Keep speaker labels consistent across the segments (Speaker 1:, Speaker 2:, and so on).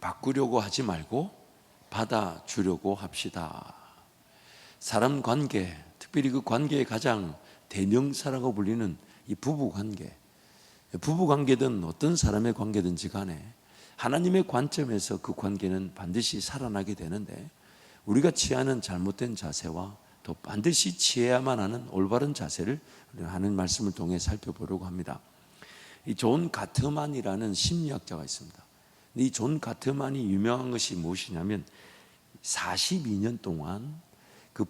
Speaker 1: 바꾸려고 하지 말고 받아주려고 합시다. 사람 관계, 특별히 그 관계의 가장 대명사라고 불리는 이 부부관계, 부부관계든 어떤 사람의 관계든지 간에 하나님의 관점에서 그 관계는 반드시 살아나게 되는데, 우리가 취하는 잘못된 자세와 또 반드시 취해야만 하는 올바른 자세를 하는 말씀을 통해 살펴보려고 합니다. 이 존 가트만이라는 심리학자가 있습니다. 이 존 가트만이 유명한 것이 무엇이냐면 42년 동안 그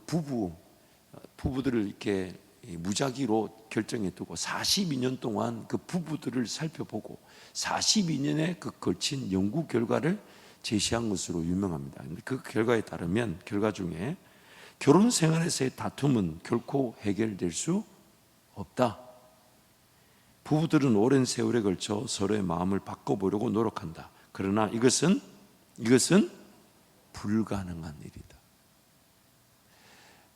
Speaker 1: 부부들을 이렇게 무작위로 결정해 두고 42년 동안 그 부부들을 살펴보고 42년에 그 걸친 연구 결과를 제시한 것으로 유명합니다. 그 결과에 따르면, 결과 중에 결혼 생활에서의 다툼은 결코 해결될 수 없다. 부부들은 오랜 세월에 걸쳐 서로의 마음을 바꿔보려고 노력한다. 그러나 이것은 불가능한 일이다.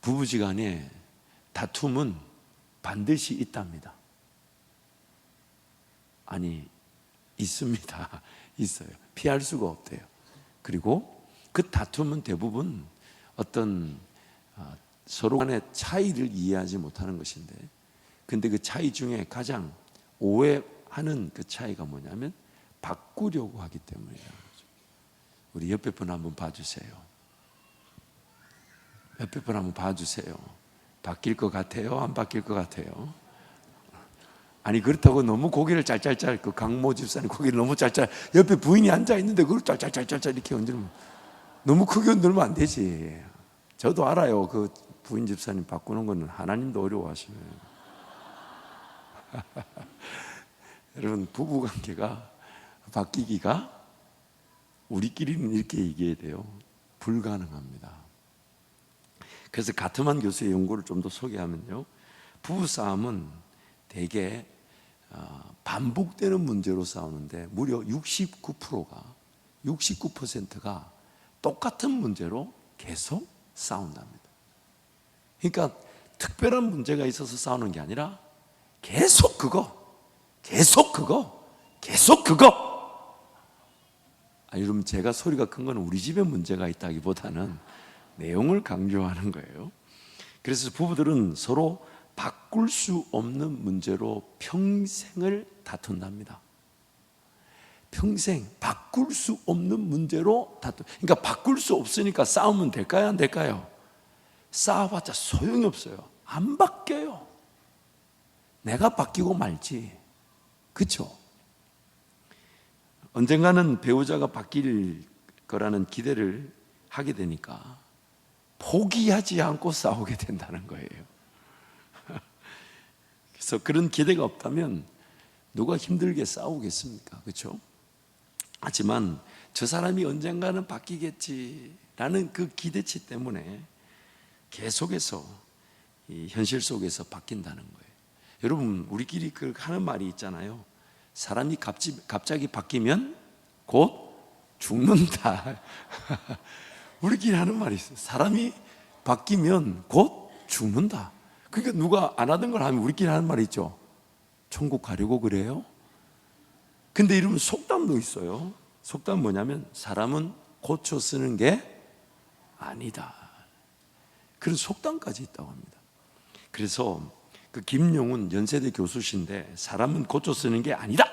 Speaker 1: 부부지간에 다툼은 반드시 있답니다. 아니, 있습니다. 있어요. 피할 수가 없대요. 그리고 그 다툼은 대부분 어떤 서로 간의 차이를 이해하지 못하는 것인데, 근데 그 차이 중에 가장 오해하는 그 차이가 뭐냐면 바꾸려고 하기 때문이라는 거죠. 우리 옆에 분 한번 봐주세요. 옆에 분 한번 봐주세요. 바뀔 것 같아요? 안 바뀔 것 같아요? 아니, 그렇다고 너무 고개를 짤짤짤, 그 강모 집사님 고개를 너무 짤짤, 옆에 부인이 앉아있는데 그걸 짤짤짤짤 이렇게 흔들면, 너무 크게 흔들면 안 되지. 저도 알아요. 그 부인 집사님 바꾸는 거는 하나님도 어려워하시네요. 여러분, 부부관계가 바뀌기가 우리끼리는 이렇게 얘기해야 돼요. 불가능합니다. 그래서 가트만 교수의 연구를 좀 더 소개하면요, 부부싸움은 대개 반복되는 문제로 싸우는데 무려 69%가 똑같은 문제로 계속 싸운답니다. 그러니까 특별한 문제가 있어서 싸우는 게 아니라 계속 그거. 여러분, 제가 소리가 큰 건 우리 집에 문제가 있다기보다는 내용을 강조하는 거예요. 그래서 부부들은 서로 바꿀 수 없는 문제로 평생을 다툰답니다. 평생 바꿀 수 없는 문제로 그러니까 바꿀 수 없으니까 싸우면 될까요, 안 될까요? 싸워봤자 소용이 없어요. 안 바뀌어요. 내가 바뀌고 말지. 그렇죠? 언젠가는 배우자가 바뀔 거라는 기대를 하게 되니까 포기하지 않고 싸우게 된다는 거예요. 그래서 그런 기대가 없다면 누가 힘들게 싸우겠습니까? 그렇죠? 하지만 저 사람이 언젠가는 바뀌겠지라는 그 기대치 때문에 계속해서 이 현실 속에서 바뀐다는 거예요. 여러분, 우리끼리 그 하는 말이 있잖아요. 사람이 갑자기 바뀌면 곧 죽는다. 우리끼리 하는 말이 있어요. 사람이 바뀌면 곧 죽는다. 그러니까 누가 안 하던 걸 하면 우리끼리 하는 말이 있죠. 천국 가려고 그래요? 근데 이러면 속담도 있어요. 속담 뭐냐면 사람은 고쳐 쓰는 게 아니다. 그런 속담까지 있다고 합니다. 그래서 그 김용훈 연세대 교수신데 사람은 고쳐 쓰는 게 아니다.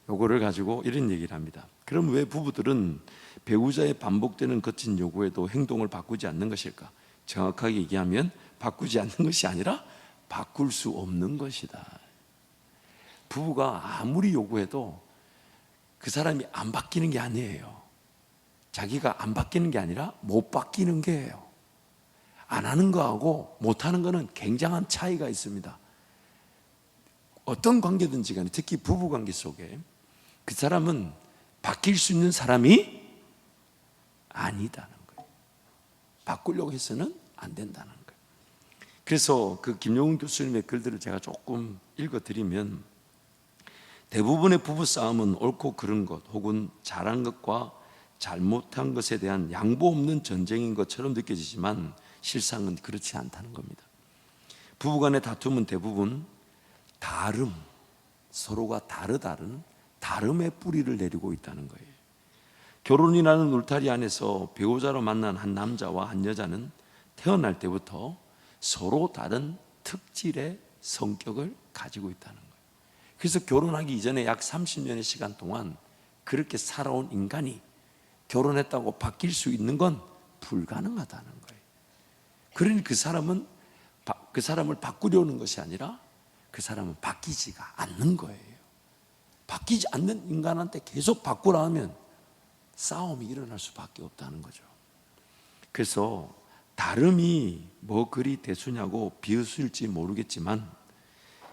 Speaker 1: 요거를 가지고 이런 얘기를 합니다. 그럼 왜 부부들은 배우자의 반복되는 거친 요구에도 행동을 바꾸지 않는 것일까? 정확하게 얘기하면 바꾸지 않는 것이 아니라 바꿀 수 없는 것이다. 부부가 아무리 요구해도 그 사람이 안 바뀌는 게 아니에요. 자기가 안 바뀌는 게 아니라 못 바뀌는 게예요. 안 하는 거하고 못 하는 거는 굉장한 차이가 있습니다. 어떤 관계든지 간에, 특히 부부 관계 속에 그 사람은 바뀔 수 있는 사람이 아니다는 거예요. 바꾸려고 해서는 안 된다는 거예요. 그래서 그 김용훈 교수님의 글들을 제가 조금 읽어드리면, 대부분의 부부싸움은 옳고 그른 것 혹은 잘한 것과 잘못한 것에 대한 양보 없는 전쟁인 것처럼 느껴지지만 실상은 그렇지 않다는 겁니다. 부부간의 다툼은 대부분 서로가 다르다는 다름의 뿌리를 내리고 있다는 거예요. 결혼이라는 울타리 안에서 배우자로 만난 한 남자와 한 여자는 태어날 때부터 서로 다른 특질의 성격을 가지고 있다는 거예요. 그래서 결혼하기 이전에 약 30년의 시간 동안 그렇게 살아온 인간이 결혼했다고 바뀔 수 있는 건 불가능하다는 거예요. 그러니 그 사람을 바꾸려는 것이 아니라 그 사람은 바뀌지가 않는 거예요. 바뀌지 않는 인간한테 계속 바꾸라 하면 싸움이 일어날 수밖에 없다는 거죠. 그래서 다름이 뭐 그리 대수냐고 비웃을지 모르겠지만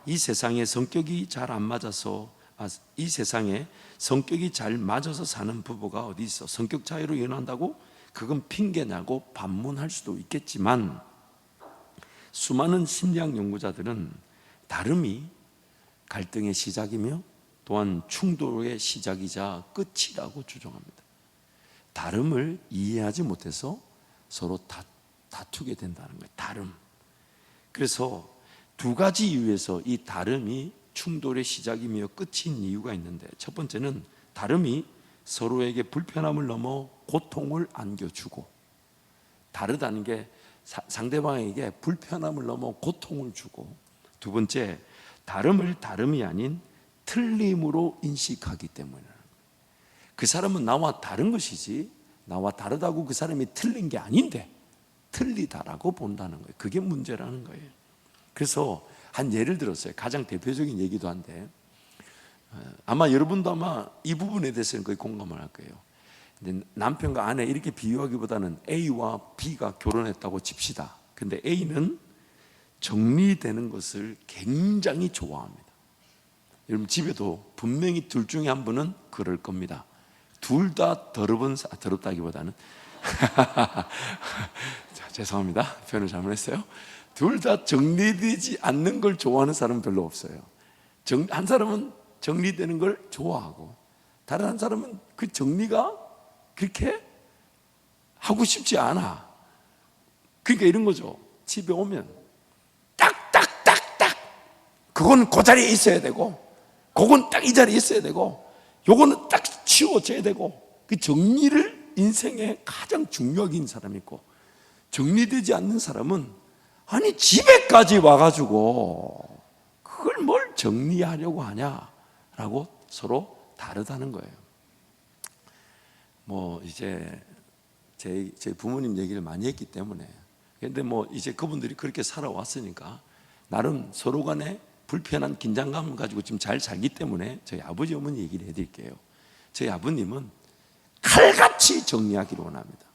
Speaker 1: 이 세상에 성격이 잘 맞아서 사는 부부가 어디 있어? 성격 차이로 이혼한다고? 그건 핑계냐고 반문할 수도 있겠지만 수많은 심리학 연구자들은 다름이 갈등의 시작이며 또한 충돌의 시작이자 끝이라고 주장합니다. 다름을 이해하지 못해서 서로 다투게 된다는 거예요. 다름. 그래서 두 가지 이유에서 이 다름이 충돌의 시작이며 끝인 이유가 있는데, 첫 번째는 다름이 서로에게 불편함을 넘어 고통을 안겨주고, 다르다는 게 상대방에게 불편함을 넘어 고통을 주고, 두 번째, 다름을 다름이 아닌 틀림으로 인식하기 때문에. 그 사람은 나와 다른 것이지 나와 다르다고 그 사람이 틀린 게 아닌데 틀리다라고 본다는 거예요. 그게 문제라는 거예요. 그래서 한 예를 들었어요. 가장 대표적인 얘기도 한데, 아마 여러분도 아마 이 부분에 대해서는 거의 공감을 할 거예요. 근데 남편과 아내 이렇게 비유하기보다는 A와 B가 결혼했다고 칩시다. 근데 A는 정리되는 것을 굉장히 좋아합니다. 여러분 집에도 분명히 둘 중에 한 분은 그럴 겁니다. 둘 다 더럽다기보다는 자, 죄송합니다. 표현을 잘못했어요. 둘 다 정리되지 않는 걸 좋아하는 사람은 별로 없어요. 한 사람은 정리되는 걸 좋아하고, 다른 한 사람은 그 정리가 그렇게 하고 싶지 않아. 그러니까 이런 거죠. 집에 오면 딱딱딱딱 그건 그 자리에 있어야 되고, 그건 딱 이 자리에 있어야 되고, 요거는 딱 치워져야 되고, 그 정리를 인생에 가장 중요하게 있는 사람이 있고, 정리되지 않는 사람은 아니 집에까지 와가지고 그걸 뭘 정리하려고 하냐라고 서로 다르다는 거예요. 뭐 이제 제 부모님 얘기를 많이 했기 때문에, 근데 뭐 이제 그분들이 그렇게 살아왔으니까 나름 서로 간에 불편한 긴장감을 가지고 지금 잘 살기 때문에 저희 아버지 어머니 얘기를 해드릴게요. 저희 아버님은 칼같이 정리하기를 원합니다.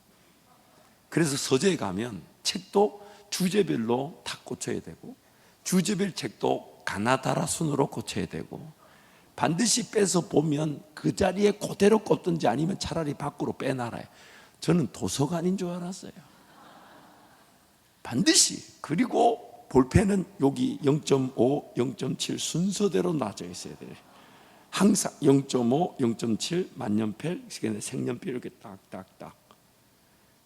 Speaker 1: 그래서 서재에 가면 책도 주제별로 다 꽂혀야 되고, 주제별 책도 가나다라 순으로 꽂혀야 되고, 반드시 빼서 보면 그 자리에 그대로 꽂든지 아니면 차라리 밖으로 빼놔라요. 저는 도서관인 줄 알았어요. 반드시. 그리고 볼펜은 여기 0.5, 0.7 순서대로 놔져 있어야 돼요. 항상 0.5, 0.7 만년필, 색연필 이렇게 딱딱딱.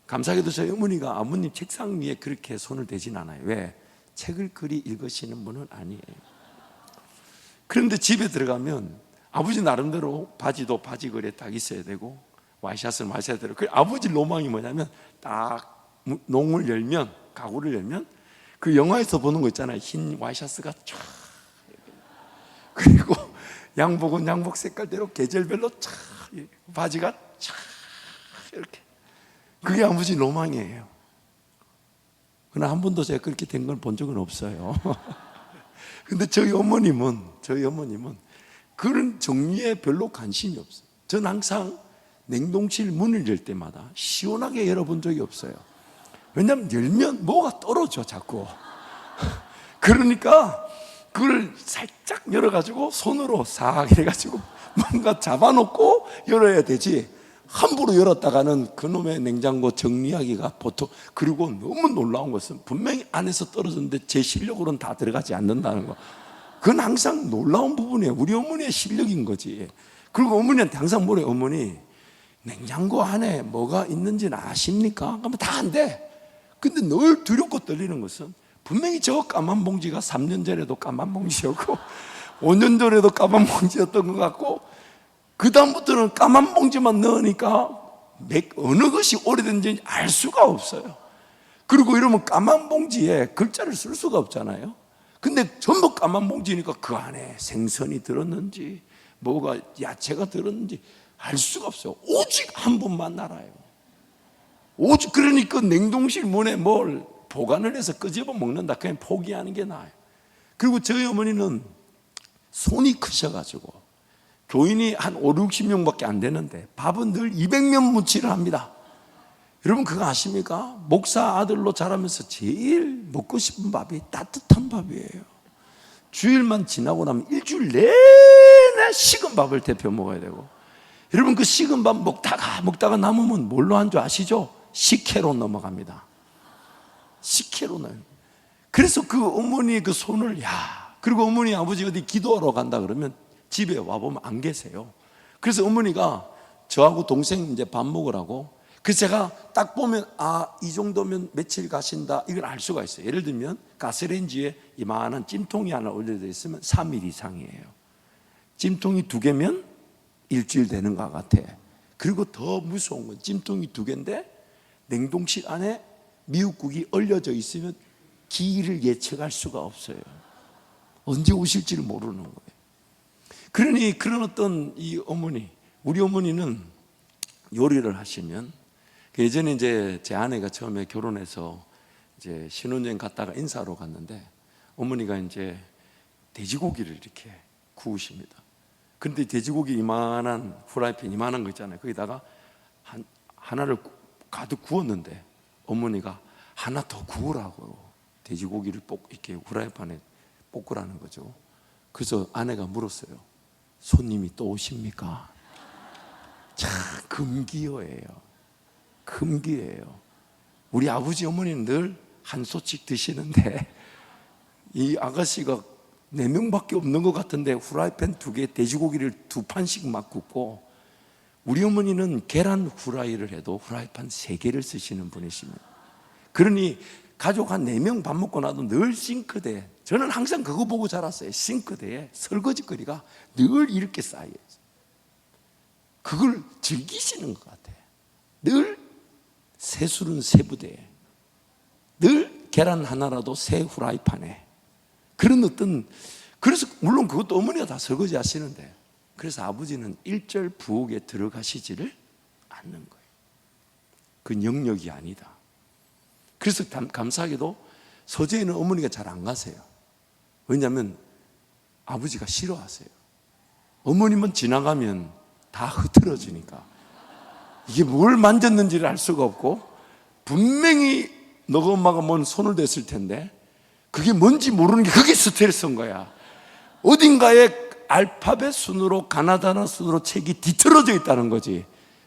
Speaker 1: 감사하게도 저희 어머니가 아버님 책상 위에 그렇게 손을 대진 않아요. 왜? 책을 그리 읽으시는 분은 아니에요. 그런데 집에 들어가면 아버지 나름대로 바지도 바지걸이에 딱 있어야 되고, 와이셔츠는 와이셔츠대로. 그 아버지 로망이 뭐냐면, 딱 농을 열면, 가구를 열면 그 영화에서 보는 거 있잖아요. 흰 와이셔츠가 쫙, 그리고 양복은 양복 색깔대로 계절별로 쫙, 바지가 쫙 이렇게. 그게 아버지 로망이에요. 그러나 한 번도 제가 그렇게 된 걸 본 적은 없어요. 근데 저희 어머님은 그런 정리에 별로 관심이 없어요. 저는 항상 냉동실 문을 열 때마다 시원하게 열어본 적이 없어요. 왜냐하면 열면 뭐가 떨어져 자꾸. 그러니까 그걸 살짝 열어가지고 손으로 싹 해가지고 뭔가 잡아놓고 열어야 되지, 함부로 열었다가는 그놈의 냉장고 정리하기가 보통. 그리고 너무 놀라운 것은 분명히 안에서 떨어졌는데 제 실력으로는 다 들어가지 않는다는 거. 그건 항상 놀라운 부분이에요. 우리 어머니의 실력인 거지. 그리고 어머니한테 항상 뭐래요? 어머니, 냉장고 안에 뭐가 있는지는 아십니까? 그러면 다 안 돼. 근데 늘 두렵고 떨리는 것은 분명히 저 까만 봉지가 3년 전에도 까만 봉지였고 5년 전에도 까만 봉지였던 것 같고, 그 다음부터는 까만 봉지만 넣으니까 어느 것이 오래된지 알 수가 없어요. 그리고 이러면 까만 봉지에 글자를 쓸 수가 없잖아요. 근데 전부 까만 봉지니까 그 안에 생선이 들었는지 뭐가 야채가 들었는지 알 수가 없어요. 오직 한 분만 알아요. 오직 그러니까 냉동실 문에 뭘 보관을 해서 끄집어 먹는다, 그냥 포기하는 게 나아요. 그리고 저희 어머니는 손이 크셔가지고 교인이 한 5, 60명밖에 안 되는데 밥은 늘 200명 무치를 합니다. 여러분 그거 아십니까? 목사 아들로 자라면서 제일 먹고 싶은 밥이 따뜻한 밥이에요. 주일만 지나고 나면 일주일 내내 식은 밥을 데펴 먹어야 되고, 여러분 그 식은 밥 먹다가 남으면 뭘로 한 줄 아시죠? 식혜로 넘어갑니다. 식혜로 넣어요. 그래서 그 어머니의 그 손을, 그리고 어머니 아버지 어디 기도하러 간다 그러면 집에 와보면 안 계세요. 그래서 어머니가 저하고 동생 이제 밥 먹으라고, 그래서 제가 딱 보면 이 정도면 며칠 가신다 이걸 알 수가 있어요. 예를 들면 가스레인지에 이만한 찜통이 하나 올려져 있으면 3일 이상이에요. 찜통이 2개면 일주일 되는 것 같아. 그리고 더 무서운 건 찜통이 2개인데 냉동실 안에 미역국이 얼려져 있으면 기일을 예측할 수가 없어요. 언제 오실지를 모르는 거예요. 그러니 그런 어떤 이 어머니, 우리 어머니는 요리를 하시면, 예전에 이제 제 아내가 처음에 결혼해서 이제 신혼여행 갔다가 인사하러 갔는데 어머니가 이제 돼지고기를 이렇게 구우십니다. 그런데 돼지고기 이만한 프라이팬 이만한 거 있잖아요. 거기다가 하나를 가득 구웠는데 어머니가 하나 더 구우라고 돼지고기를 이렇게 후라이팬에 볶으라는 거죠. 그래서 아내가 물었어요. 손님이 또 오십니까? 참 금기어예요. 금기예요. 우리 아버지 어머니는 늘 한 소씩 드시는데 이 아가씨가 4명밖에 없는 것 같은데 후라이팬 2개, 돼지고기를 2판씩 막 굽고, 우리 어머니는 계란 후라이를 해도 후라이팬 3개를 쓰시는 분이십니다. 그러니 가족 한 4명 밥 먹고 나도 늘 싱크대에, 저는 항상 그거 보고 자랐어요. 싱크대에 설거지거리가 늘 이렇게 쌓여요. 그걸 즐기시는 것 같아요. 늘 새술은 새 부대에, 늘 계란 하나라도 새 후라이팬에, 그런 어떤, 그래서 물론 그것도 어머니가 다 설거지 하시는데, 그래서 아버지는 일절 부엌에 들어가시지를 않는 거예요. 그 영역이 아니다. 그래서 감사하게도 서재에는 어머니가 잘 안 가세요. 왜냐하면 아버지가 싫어하세요. 어머님은 지나가면 다 흐트러지니까 이게 뭘 만졌는지를 알 수가 없고, 분명히 너가 엄마가 뭔 손을 댔을 텐데 그게 뭔지 모르는 게 그게 스트레스인 거야. 어딘가에 알파벳 순으로 가나다나 순으로 책이 뒤틀어져 있다는 거지.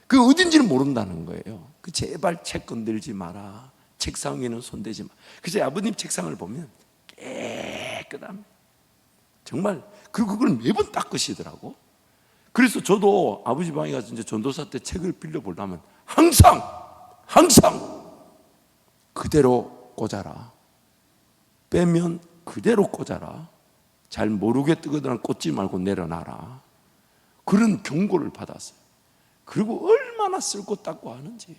Speaker 1: 그게 어딘지는 모른다는 거예요. 제발 책 건들지 마라. 책상 위에는 손대지 마. 그래서 아버님 책상을 보면 깨끗합니다. 정말. 그리고 그걸 매번 닦으시더라고. 그래서 저도 아버지 방에 가서 이제 전도사 때 책을 빌려보려면 항상 그대로 꽂아라. 빼면 그대로 꽂아라. 잘 모르게 뜨거든 꽂지 말고 내려놔라. 그런 경고를 받았어요. 그리고 얼마나 쓸고 닦고 하는지.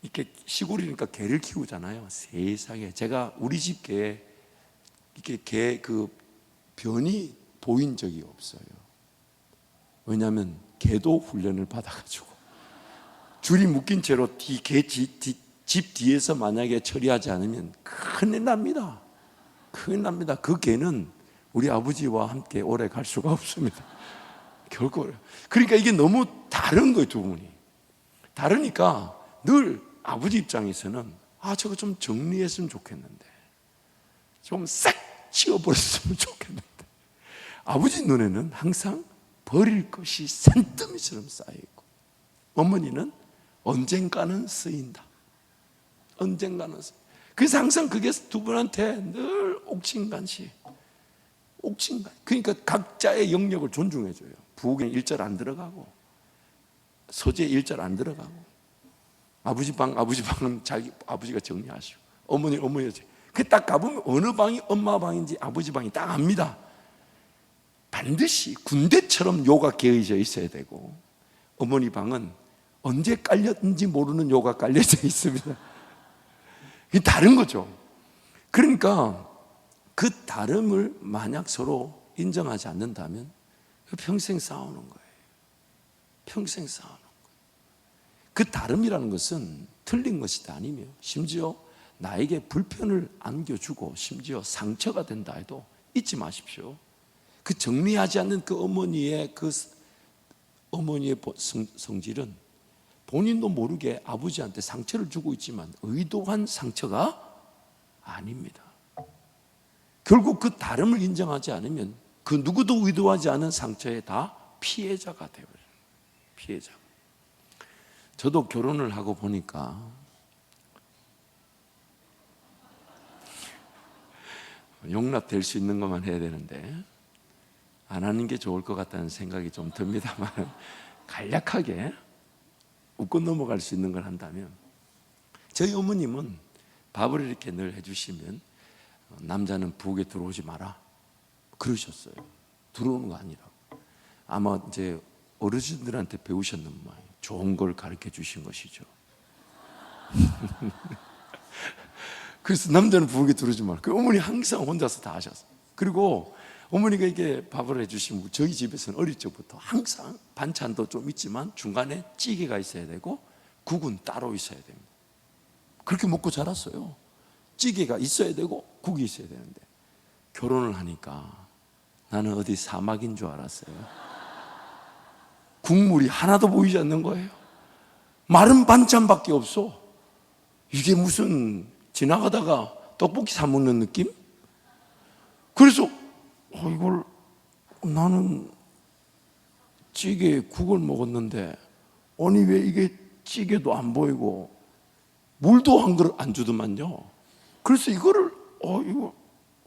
Speaker 1: 이렇게 시골이니까 개를 키우잖아요. 세상에, 제가 우리 집 개에 이렇게 개 그 변이 보인 적이 없어요. 왜냐하면 개도 훈련을 받아가지고 줄이 묶인 채로 집 뒤에서 만약에 처리하지 않으면 큰일 납니다. 큰일 납니다. 그 개는 우리 아버지와 함께 오래 갈 수가 없습니다. 결코. 그러니까 이게 너무 다른 거예요. 두 분이 다르니까 늘 아버지 입장에서는 저거 좀 정리했으면 좋겠는데, 좀 싹 치워버렸으면 좋겠는데, 아버지 눈에는 항상 버릴 것이 산더미처럼 쌓여있고, 어머니는 언젠가는 쓰인다. 언젠가는 쓰인다. 그래서 항상 그게 두 분한테 늘 옥신간시. 그러니까 각자의 영역을 존중해줘요. 부엌에 일절 안 들어가고, 서재에 일절 안 들어가고, 아버지방은 자기 아버지가 정리하시고, 어머니가 그 딱 가보면 어느 방이 엄마 방인지 아버지 방이 딱 압니다. 반드시 군대처럼 요가 개의져 있어야 되고, 어머니 방은 언제 깔렸는지 모르는 요가 깔려져 있습니다. 이게 다른 거죠. 그러니까 그 다름을 만약 서로 인정하지 않는다면 평생 싸우는 거예요. 평생 싸우는 거예요. 그 다름이라는 것은 틀린 것이 아니며 심지어 나에게 불편을 안겨주고 심지어 상처가 된다 해도 잊지 마십시오. 그 정리하지 않는 그 어머니의 성질은 본인도 모르게 아버지한테 상처를 주고 있지만 의도한 상처가 아닙니다. 결국 그 다름을 인정하지 않으면 그 누구도 의도하지 않은 상처에 다 피해자가 되어버려요. 피해자. 저도 결혼을 하고 보니까 용납될 수 있는 것만 해야 되는데 안 하는 게 좋을 것 같다는 생각이 좀 듭니다만 간략하게 웃고 넘어갈 수 있는 걸 한다면 저희 어머님은 밥을 이렇게 늘 해주시면 남자는 부엌에 들어오지 마라 그러셨어요. 들어오는 거 아니라고. 아마 이제 어르신들한테 배우셨는 모양이에요. 좋은 걸 가르쳐 주신 것이죠. 그래서 남자는 부엌에 들어오지 마라. 그 어머니 항상 혼자서 다 하셨어요. 그리고 어머니가 이게 밥을 해주시면 저희 집에서는 어릴 적부터 항상 반찬도 좀 있지만 중간에 찌개가 있어야 되고 국은 따로 있어야 됩니다. 그렇게 먹고 자랐어요. 찌개가 있어야 되고 국이 있어야 되는데 결혼을 하니까 나는 어디 사막인 줄 알았어요. 국물이 하나도 보이지 않는 거예요. 마른 반찬밖에 없어. 이게 무슨 지나가다가 떡볶이 사 먹는 느낌? 그래서 이걸 나는 찌개에 국을 먹었는데 아니 왜 이게 찌개도 안 보이고 물도 한 그릇 안 주더만요. 그래서 이거를 이거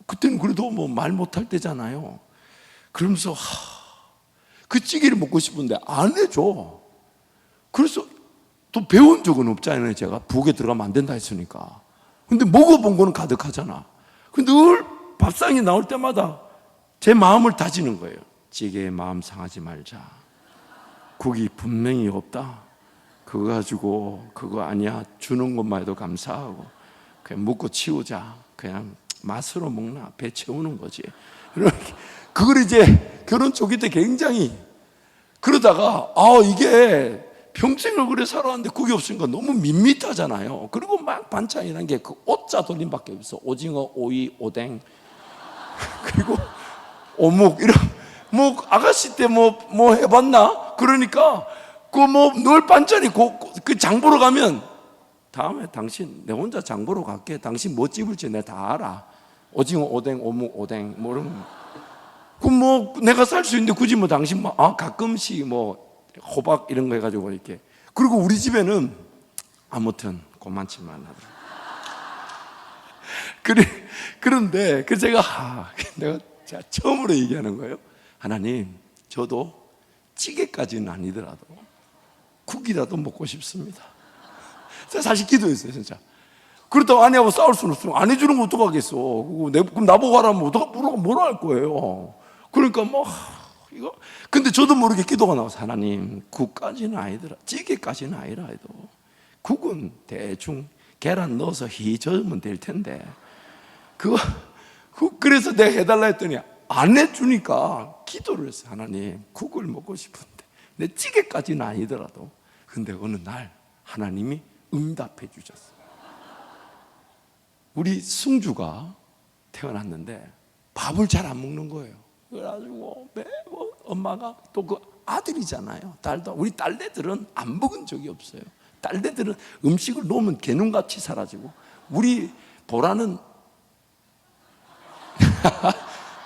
Speaker 1: 그때는 그래도 뭐 말 못할 때잖아요. 그러면서 그 찌개를 먹고 싶은데 안 해줘. 그래서 또 배운 적은 없잖아요. 제가 부엌에 들어가면 안 된다 했으니까. 근데 먹어본 거는 가득하잖아. 근데 늘 밥상이 나올 때마다 제 마음을 다지는 거예요. 찌개에 마음 상하지 말자. 국이 분명히 없다. 그거 가지고 그거 아니야. 주는 것만 해도 감사하고 그냥 먹고 치우자. 그냥 맛으로 먹나 배 채우는 거지. 그걸 이제 결혼 초기 때 굉장히 그러다가 이게 평생을 그래 살아왔는데 그게 없으니까 너무 밋밋하잖아요. 그리고 막 반찬이라는 게 그 오자 돌림밖에 없어. 오징어, 오이, 오뎅 그리고 어묵 이런 뭐 아가씨 때 뭐 해봤나? 그러니까 그 뭐 늘 반찬이 그 장 보러 가면 다음에 당신 내 혼자 장 보러 갈게. 당신 뭐 집을지 내가 다 알아. 오징어, 오뎅, 어묵, 오뎅 뭐 이런 그 뭐 내가 살 수 있는데 굳이 뭐 당신 뭐 가끔씩 뭐 호박 이런 거 해가지고 이렇게. 그리고 우리 집에는 아무튼 고만치만 하더라. 그런데 제가 처음으로 얘기하는 거예요. 하나님, 저도 찌개까지는 아니더라도 국이라도 먹고 싶습니다. 제가 사실 기도했어요, 진짜. 그렇다고 아내하고 싸울 수는 없으면 안 해주는 거 어떡하겠어. 그럼 나보고 하라면 뭐라 할 거예요. 그러니까 이거. 근데 저도 모르게 기도가 나와서 하나님, 국까지는 아니더라. 찌개까지는 아니라 해도 국은 대충 계란 넣어서 희 저으면 될 텐데 그래서 내가 해달라 했더니 안 해주니까 기도를 했어요. 하나님, 국을 먹고 싶은데 내 찌개까지는 아니더라도. 근데 어느 날 하나님이 응답해 주셨어요. 우리 승주가 태어났는데 밥을 잘 안 먹는 거예요. 그래가지고 매번 엄마가 또 그 아들이잖아요. 딸도. 우리 딸내들은 안 먹은 적이 없어요. 딸내들은 음식을 놓으면 개눈같이 사라지고, 우리 보라는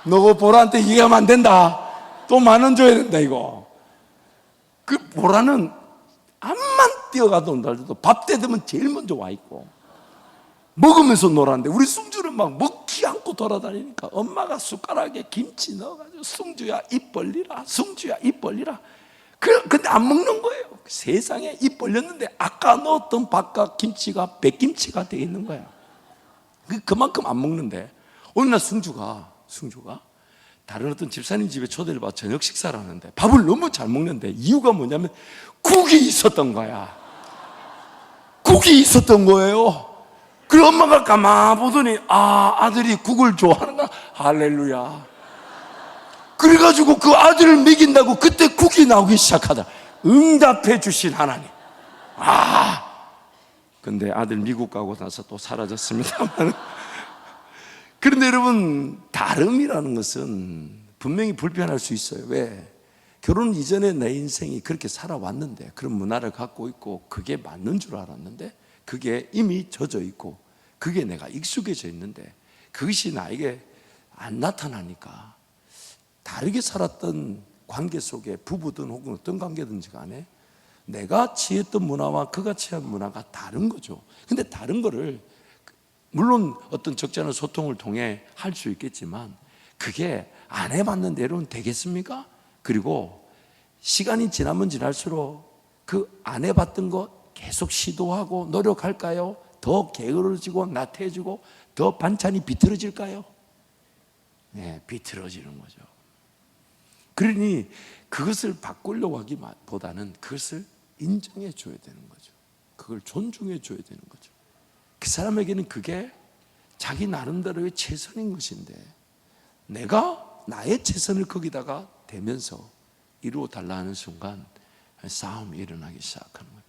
Speaker 1: 너 보라한테 얘기하면 안 된다. 또 10,000원 줘야 된다 이거. 그 보라는 암만 뛰어가도 온달도 밥 때 되면 제일 먼저 와 있고 먹으면서 놀았는데, 우리 승주는 막 먹지 않고 돌아다니니까 엄마가 숟가락에 김치 넣어가지고 승주야 입 벌리라, 승주야 입 벌리라. 근데 안 먹는 거예요. 세상에 입 벌렸는데 아까 넣었던 밥과 김치가 백김치가 되어 있는 거야. 그만큼 안 먹는데 어느 날 승주가 다른 어떤 집사님 집에 초대를 받아 저녁 식사를 하는데 밥을 너무 잘 먹는데 이유가 뭐냐면 국이 있었던 거야. 국이 있었던 거예요. 그리고 엄마가 가만 보더니 아들이 국을 좋아하는구나. 할렐루야. 그래가지고 그 아들을 먹인다고 그때 국이 나오기 시작하다. 응답해 주신 하나님. 근데 아들 미국 가고 나서 또 사라졌습니다만. 그런데 여러분, 다름이라는 것은 분명히 불편할 수 있어요. 왜? 결혼 이전에 내 인생이 그렇게 살아왔는데, 그런 문화를 갖고 있고 그게 맞는 줄 알았는데, 그게 이미 젖어 있고 그게 내가 익숙해져 있는데, 그것이 나에게 안 나타나니까 다르게 살았던 관계 속에 부부든 혹은 어떤 관계든지 간에 내가 취했던 문화와 그가 취한 문화가 다른 거죠. 근데 다른 거를 물론 어떤 적잖은 소통을 통해 할 수 있겠지만, 그게 안 해봤는 대로는 되겠습니까? 그리고 시간이 지나면 지날수록 그 안 해봤던 거 계속 시도하고 노력할까요? 더 게으러지고 나태해지고 더 반찬이 비틀어질까요? 네, 비틀어지는 거죠. 그러니 그것을 바꾸려고 하기보다는 그것을 인정해 줘야 되는 거죠. 그걸 존중해 줘야 되는 거죠. 그 사람에게는 그게 자기 나름대로의 최선인 것인데, 내가 나의 최선을 거기다가 대면서 이루어 달라 하는 순간 싸움이 일어나기 시작하는 거예요.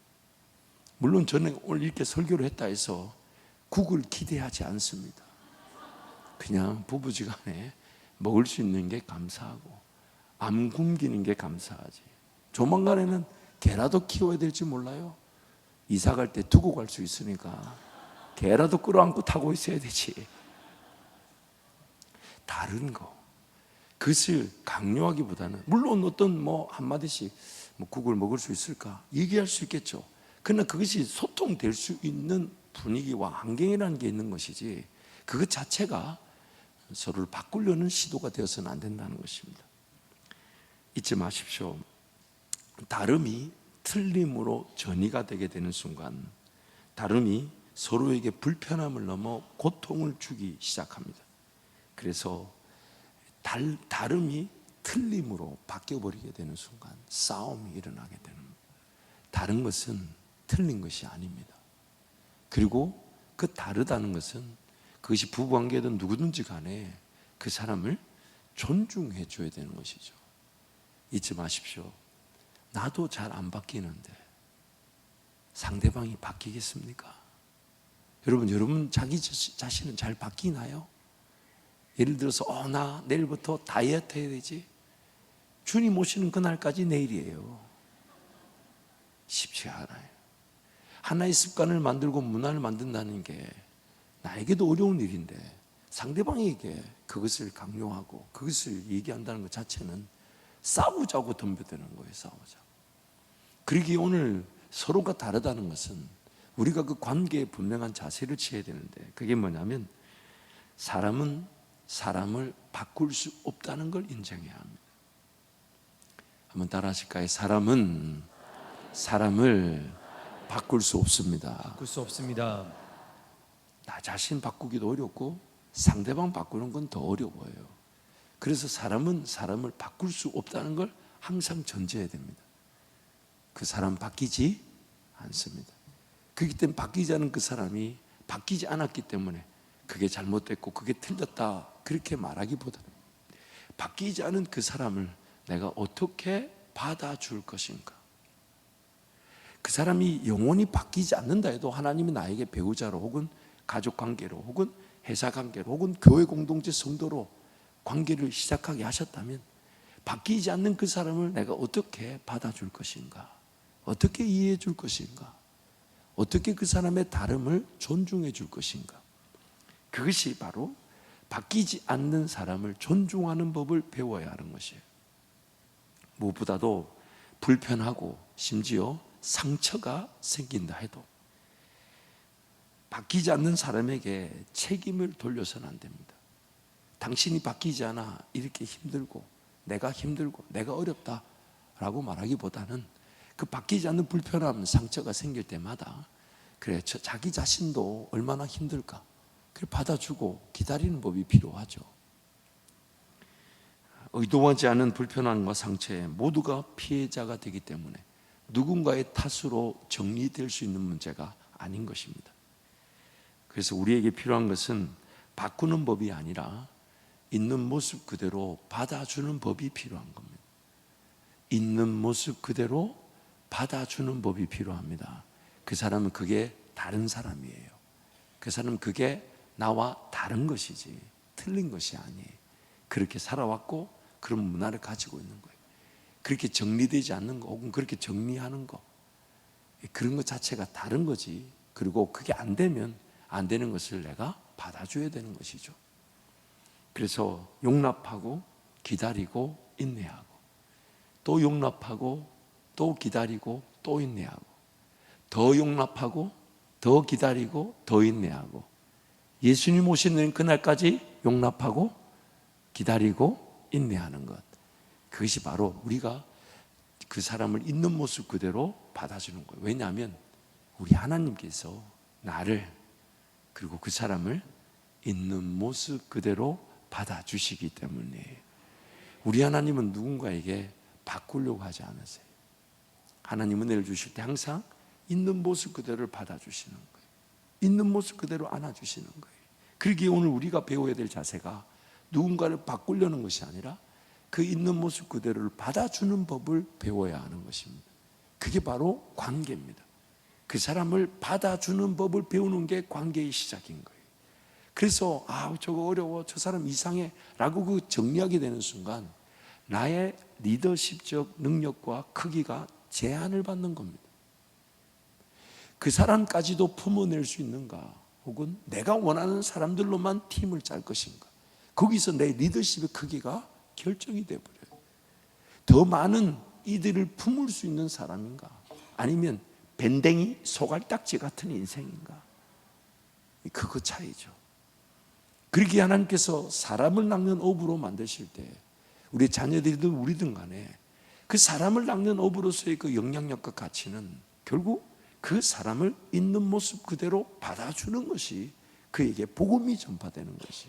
Speaker 1: 물론 저는 오늘 이렇게 설교를 했다 해서 국을 기대하지 않습니다. 그냥 부부지간에 먹을 수 있는 게 감사하고 안 굶기는 게 감사하지. 조만간에는 개라도 키워야 될지 몰라요. 이사 갈 때 두고 갈 수 있으니까 개라도 끌어안고 타고 있어야 되지. 다른 거, 그것을 강요하기보다는, 물론 어떤 한마디씩 국을 먹을 수 있을까 얘기할 수 있겠죠. 그러나 그것이 소통될 수 있는 분위기와 환경이라는 게 있는 것이지, 그것 자체가 서로를 바꾸려는 시도가 되어서는 안 된다는 것입니다. 잊지 마십시오. 다름이 틀림으로 전이가 되게 되는 순간, 다름이 서로에게 불편함을 넘어 고통을 주기 시작합니다. 그래서 다름이 틀림으로 바뀌어버리게 되는 순간 싸움이 일어나게 되는 겁니다. 다른 것은 틀린 것이 아닙니다. 그리고 그 다르다는 것은, 그것이 부부관계든 누구든지 간에 그 사람을 존중해 줘야 되는 것이죠. 잊지 마십시오. 나도 잘 안 바뀌는데 상대방이 바뀌겠습니까? 여러분 자기 자신은 잘 바뀌나요? 예를 들어서 나 내일부터 다이어트 해야 되지. 주님 오시는 그날까지 내일이에요. 쉽지 않아요. 하나의 습관을 만들고 문화를 만든다는 게 나에게도 어려운 일인데, 상대방에게 그것을 강요하고 그것을 얘기한다는 것 자체는 싸우자고 덤벼드는 거예요. 싸우자. 그러기에 오늘 서로가 다르다는 것은 우리가 그 관계에 분명한 자세를 취해야 되는데, 그게 뭐냐면 사람은 사람을 바꿀 수 없다는 걸 인정해야 합니다. 한번 따라 하실까요? 사람은 사람을 바꿀 수 없습니다.
Speaker 2: 바꿀 수 없습니다.
Speaker 1: 나 자신 바꾸기도 어렵고 상대방 바꾸는 건 더 어려워요. 그래서 사람은 사람을 바꿀 수 없다는 걸 항상 전제해야 됩니다. 그 사람 바뀌지 않습니다. 그렇기 때문에 바뀌지 않은 그 사람이 바뀌지 않았기 때문에 그게 잘못됐고 그게 틀렸다 그렇게 말하기보다는, 바뀌지 않은 그 사람을 내가 어떻게 받아줄 것인가. 그 사람이 영원히 바뀌지 않는다 해도 하나님이 나에게 배우자로 혹은 가족관계로 혹은 회사관계로 혹은 교회 공동체 성도로 관계를 시작하게 하셨다면, 바뀌지 않는 그 사람을 내가 어떻게 받아줄 것인가, 어떻게 이해해 줄 것인가, 어떻게 그 사람의 다름을 존중해 줄 것인가. 그것이 바로 바뀌지 않는 사람을 존중하는 법을 배워야 하는 것이에요. 무엇보다도 불편하고 심지어 상처가 생긴다 해도 바뀌지 않는 사람에게 책임을 돌려서는 안 됩니다. 당신이 바뀌지 않아 이렇게 힘들고 내가 어렵다라고 말하기보다는, 그 바뀌지 않는 불편함, 상처가 생길 때마다 그래, 자기 자신도 얼마나 힘들까, 그걸 받아주고 기다리는 법이 필요하죠. 의도하지 않은 불편함과 상처에 모두가 피해자가 되기 때문에 누군가의 탓으로 정리될 수 있는 문제가 아닌 것입니다. 그래서 우리에게 필요한 것은 바꾸는 법이 아니라 있는 모습 그대로 받아주는 법이 필요한 겁니다. 있는 모습 그대로 받아주는 법이 필요합니다. 그 사람은 그게 다른 사람이에요. 그 사람은 그게 나와 다른 것이지 틀린 것이 아니에요. 그렇게 살아왔고 그런 문화를 가지고 있는 거예요. 그렇게 정리되지 않는 거 혹은 그렇게 정리하는 거, 그런 것 자체가 다른 거지. 그리고 그게 안 되면 안 되는 것을 내가 받아줘야 되는 것이죠. 그래서 용납하고 기다리고 인내하고 또 용납하고 또 기다리고 또 인내하고 더 용납하고 더 기다리고 더 인내하고 예수님 오시는 그날까지 용납하고 기다리고 인내하는 것, 그것이 바로 우리가 그 사람을 있는 모습 그대로 받아주는 거예요. 왜냐하면 우리 하나님께서 나를 그리고 그 사람을 있는 모습 그대로 받아주시기 때문에 우리 하나님은 누군가에게 바꾸려고 하지 않으세요. 하나님 은혜를 주실 때 항상 있는 모습 그대로를 받아주시는 거예요. 있는 모습 그대로 안아주시는 거예요. 그러기에 오늘 우리가 배워야 될 자세가 누군가를 바꾸려는 것이 아니라 그 있는 모습 그대로를 받아주는 법을 배워야 하는 것입니다. 그게 바로 관계입니다. 그 사람을 받아주는 법을 배우는 게 관계의 시작인 거예요. 그래서 저거 어려워, 저 사람 이상해 라고 그 정리하게 되는 순간 나의 리더십적 능력과 크기가 제한을 받는 겁니다. 그 사람까지도 품어낼 수 있는가, 혹은 내가 원하는 사람들로만 팀을 짤 것인가, 거기서 내 리더십의 크기가 결정이 되어버려요. 더 많은 이들을 품을 수 있는 사람인가, 아니면 밴댕이 소갈딱지 같은 인생인가, 그거 차이죠. 그렇게 하나님께서 사람을 낚는 어부로 만드실 때 우리 자녀들이든 우리든 간에 그 사람을 낚는 어부로서의 그 영향력과 가치는 결국 그 사람을 있는 모습 그대로 받아주는 것이 그에게 복음이 전파되는 것이.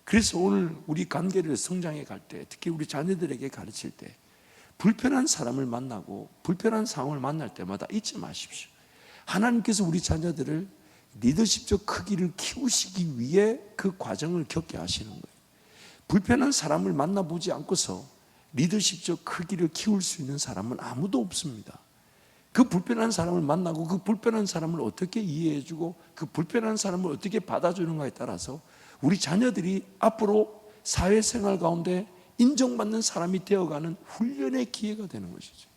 Speaker 1: 그래서 오늘 우리 관계를 성장해 갈 때, 특히 우리 자녀들에게 가르칠 때 불편한 사람을 만나고 불편한 상황을 만날 때마다 잊지 마십시오. 하나님께서 우리 자녀들을 리더십적 크기를 키우시기 위해 그 과정을 겪게 하시는 거예요. 불편한 사람을 만나보지 않고서 리더십적 크기를 키울 수 있는 사람은 아무도 없습니다. 그 불편한 사람을 만나고 그 불편한 사람을 어떻게 이해해주고 그 불편한 사람을 어떻게 받아주는가에 따라서 우리 자녀들이 앞으로 사회생활 가운데 인정받는 사람이 되어가는 훈련의 기회가 되는 것이죠.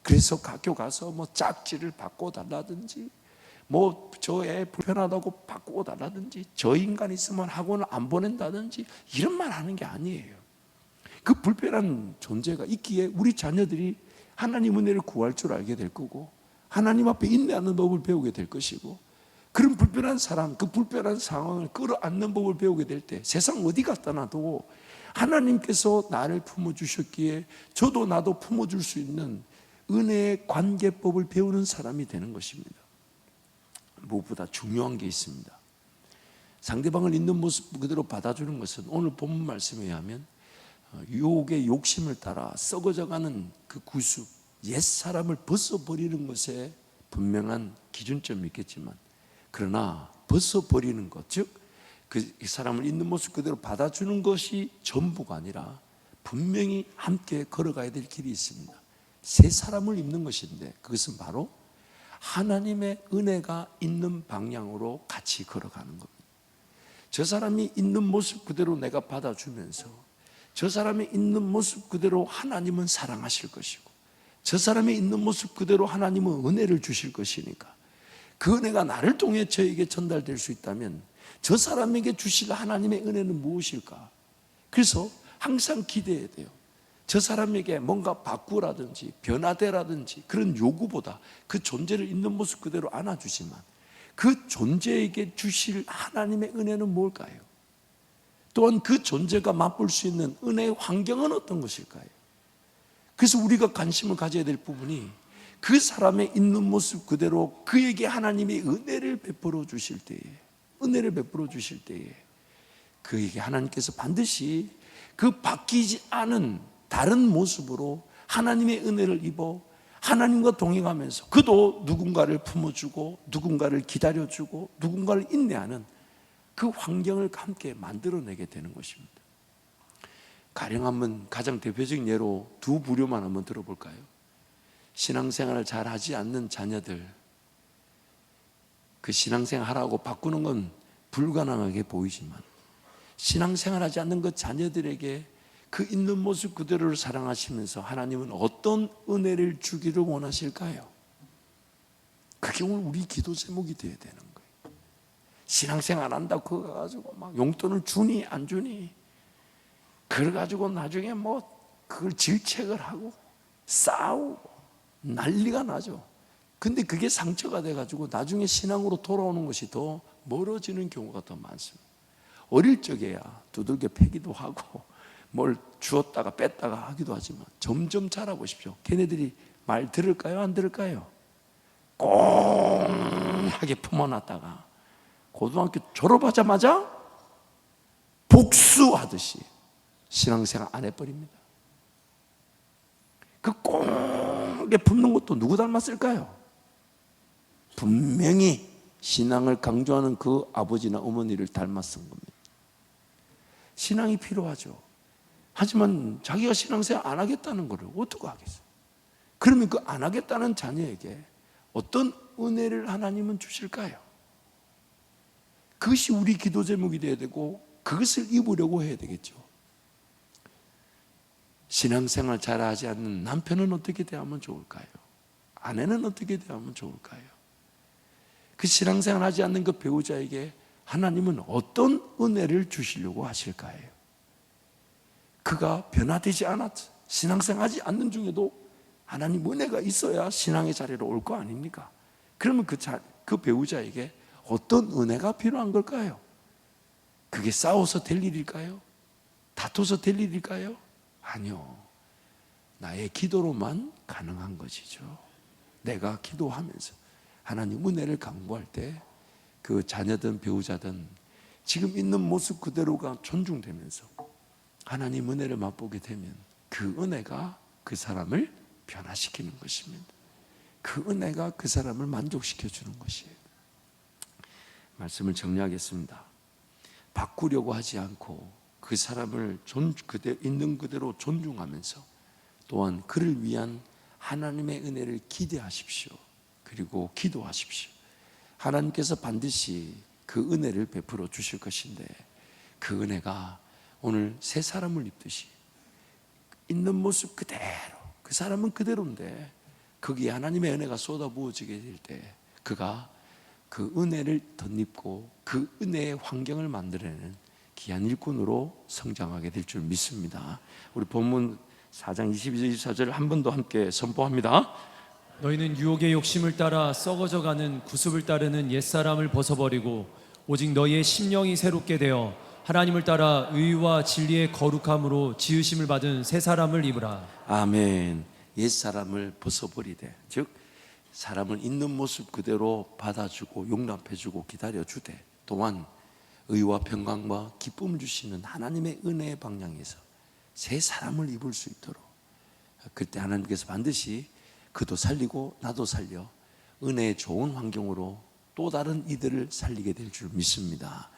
Speaker 1: 그래서 학교 가서 짝지를 바꿔달라든지, 저 애 불편하다고 바꾸어달라든지, 저 인간 있으면 학원을 안 보낸다든지 이런 말 하는 게 아니에요. 그 불편한 존재가 있기에 우리 자녀들이 하나님 은혜를 구할 줄 알게 될 거고, 하나님 앞에 인내하는 법을 배우게 될 것이고, 그런 불편한 사람, 그 불편한 상황을 끌어안는 법을 배우게 될 때 세상 어디 갔다 놔도 하나님께서 나를 품어주셨기에 저도 나도 품어줄 수 있는 은혜의 관계법을 배우는 사람이 되는 것입니다. 무엇보다 중요한 게 있습니다. 상대방을 있는 모습 그대로 받아주는 것은 오늘 본문 말씀에 의하면 유혹의 욕심을 따라 썩어져가는 그 구습, 옛사람을 벗어버리는 것에 분명한 기준점이 있겠지만, 그러나 벗어버리는 것, 즉 그 사람을 있는 모습 그대로 받아주는 것이 전부가 아니라 분명히 함께 걸어가야 될 길이 있습니다. 새 사람을 입는 것인데 그것은 바로 하나님의 은혜가 있는 방향으로 같이 걸어가는 겁니다. 저 사람이 있는 모습 그대로 내가 받아주면서 저 사람이 있는 모습 그대로 하나님은 사랑하실 것이고, 저 사람이 있는 모습 그대로 하나님은 은혜를 주실 것이니까 그 은혜가 나를 통해 저에게 전달될 수 있다면 저 사람에게 주실 하나님의 은혜는 무엇일까? 그래서 항상 기대해야 돼요. 저 사람에게 뭔가 바꾸라든지 변화되라든지 그런 요구보다 그 존재를 있는 모습 그대로 안아주지만 그 존재에게 주실 하나님의 은혜는 뭘까요? 또한 그 존재가 맛볼 수 있는 은혜의 환경은 어떤 것일까요? 그래서 우리가 관심을 가져야 될 부분이 그 사람의 있는 모습 그대로 그에게 하나님의 은혜를 베풀어 주실 때에, 그에게 하나님께서 반드시 그 바뀌지 않은 다른 모습으로 하나님의 은혜를 입어 하나님과 동행하면서 그도 누군가를 품어주고 누군가를 기다려주고 누군가를 인내하는 그 환경을 함께 만들어내게 되는 것입니다. 가령 한번 가장 대표적인 예로 두 부류만 한번 들어볼까요? 신앙생활을 잘 하지 않는 자녀들, 그 신앙생활 하라고 바꾸는 건 불가능하게 보이지만 신앙생활 하지 않는 그 자녀들에게 그 있는 모습 그대로를 사랑하시면서 하나님은 어떤 은혜를 주기를 원하실까요? 그게 오늘 우리 기도 제목이 되어야 되는 거예요. 신앙생활 한다고 그거 가지고 막 용돈을 주니 안 주니 그걸 가지고 나중에 뭐 그걸 질책을 하고 싸우고 난리가 나죠. 근데 그게 상처가 돼가지고 나중에 신앙으로 돌아오는 것이 더 멀어지는 경우가 더 많습니다. 어릴 적에야 두들겨 패기도 하고 뭘 주었다가 뺐다가 하기도 하지만 점점 자라보십시오. 걔네들이 말 들을까요? 안 들을까요? 꽁하게 품어놨다가 고등학교 졸업하자마자 복수하듯이 신앙생활 안 해버립니다. 그 꽁하게 품는 것도 누구 닮았을까요? 분명히 신앙을 강조하는 그 아버지나 어머니를 닮았은 겁니다. 신앙이 필요하죠. 하지만 자기가 신앙생활 안 하겠다는 것을 어떻게 하겠어요? 그러면 그 안 하겠다는 자녀에게 어떤 은혜를 하나님은 주실까요? 그것이 우리 기도 제목이 되어야 되고 그것을 입으려고 해야 되겠죠. 신앙생활 잘하지 않는 남편은 어떻게 대하면 좋을까요? 아내는 어떻게 대하면 좋을까요? 그 신앙생활 하지 않는 그 배우자에게 하나님은 어떤 은혜를 주시려고 하실까요? 그가 변화되지 않았죠. 신앙생활 하지 않는 중에도 하나님 은혜가 있어야 신앙의 자리로 올 거 아닙니까? 그러면 그 배우자에게 어떤 은혜가 필요한 걸까요? 그게 싸워서 될 일일까요? 다퉈서 될 일일까요? 아니요. 나의 기도로만 가능한 것이죠. 내가 기도하면서 하나님 은혜를 강구할 때 그 자녀든 배우자든 지금 있는 모습 그대로가 존중되면서 하나님 은혜를 맛보게 되면 그 은혜가 그 사람을 변화시키는 것입니다. 그 은혜가 그 사람을 만족시켜 주는 것이에요. 말씀을 정리하겠습니다. 바꾸려고 하지 않고 그 사람을 있는 그대로 존중하면서 또한 그를 위한 하나님의 은혜를 기대하십시오. 그리고 기도하십시오. 하나님께서 반드시 그 은혜를 베풀어 주실 것인데 그 은혜가 오늘 새 사람을 입듯이 있는 모습 그대로, 그 사람은 그대로인데 거기에 하나님의 은혜가 쏟아 부어지게 될 때 그가 그 은혜를 덧입고 그 은혜의 환경을 만들어내는 귀한 일꾼으로 성장하게 될 줄 믿습니다. 우리 본문 4장 22절 24절을 한 번 더 함께 선포합니다.
Speaker 2: 너희는 유혹의 욕심을 따라 썩어져가는 구습을 따르는 옛사람을 벗어버리고 오직 너희의 심령이 새롭게 되어 하나님을 따라 의와 진리의 거룩함으로 지으심을 받은 새 사람을 입으라.
Speaker 1: 아멘. 옛사람을 벗어버리되, 즉 사람을 있는 모습 그대로 받아주고 용납해주고 기다려주되 또한 의와 평강과 기쁨을 주시는 하나님의 은혜의 방향에서 새 사람을 입을 수 있도록 그때 하나님께서 반드시 그도 살리고 나도 살려 은혜의 좋은 환경으로 또 다른 이들을 살리게 될 줄 믿습니다.